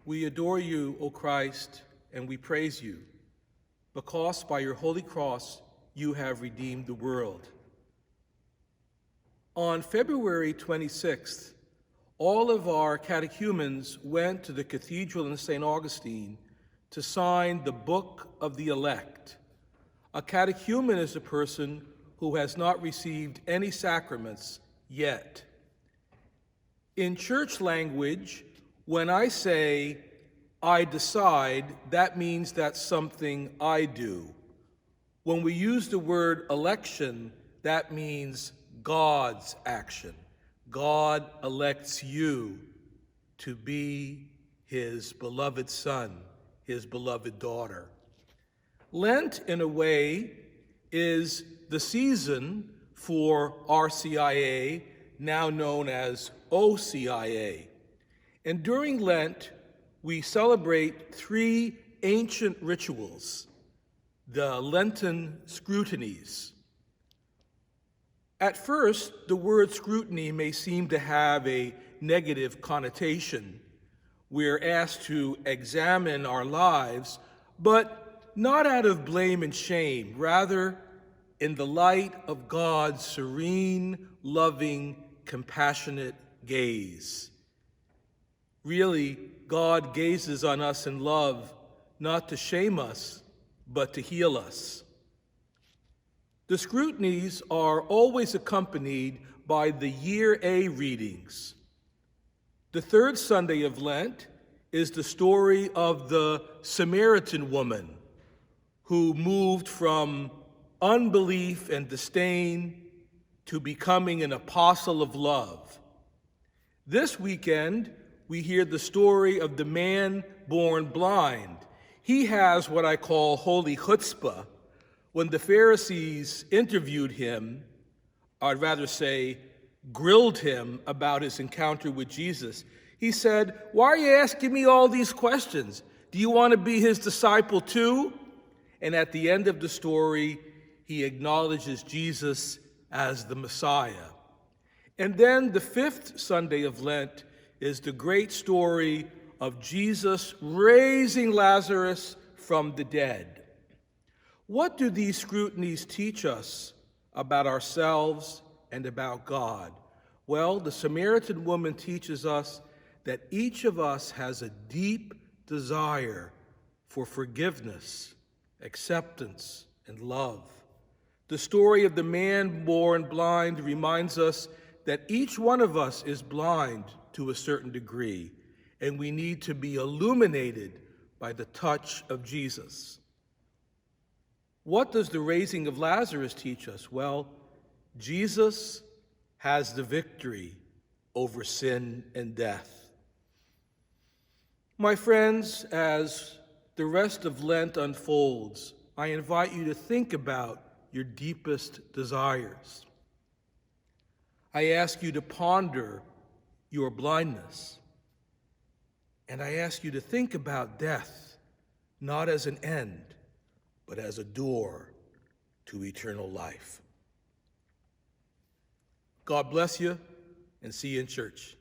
We adore you, O Christ, and we praise you, because by your holy cross you have redeemed the world. On February 26th, all of our catechumens went to the cathedral in St. Augustine to sign the Book of the Elect. A catechumen is a person who has not received any sacraments yet. In church language, when I say, I decide, that means that's something I do. When we use the word election, that means God's action. God elects you to be his beloved son, his beloved daughter. Lent, in a way, is the season for RCIA, now known as OCIA. And during Lent, we celebrate three ancient rituals, the Lenten scrutinies. At first, the word scrutiny may seem to have a negative connotation. We're asked to examine our lives, but not out of blame and shame, rather in the light of God's serene, loving, compassionate gaze. Really, God gazes on us in love, not to shame us, but to heal us. The scrutinies are always accompanied by the Year A readings. The third Sunday of Lent is the story of the Samaritan woman who moved from unbelief and disdain to becoming an apostle of love. This weekend, we hear the story of the man born blind. He has what I call holy chutzpah. When the Pharisees interviewed him, I'd rather say grilled him about his encounter with Jesus, he said, "Why are you asking me all these questions? Do you want to be his disciple too?" And at the end of the story, he acknowledges Jesus as the Messiah. And then the fifth Sunday of Lent is the great story of Jesus raising Lazarus from the dead. What do these scrutinies teach us about ourselves and about God? Well, the Samaritan woman teaches us that each of us has a deep desire for forgiveness, acceptance, and love. The story of the man born blind reminds us that each one of us is blind to a certain degree, and we need to be illuminated by the touch of Jesus. What does the raising of Lazarus teach us? Well, Jesus has the victory over sin and death. My friends, as the rest of Lent unfolds, I invite you to think about your deepest desires. I ask you to ponder your blindness. And I ask you to think about death, not as an end, but as a door to eternal life. God bless you, and see you in church.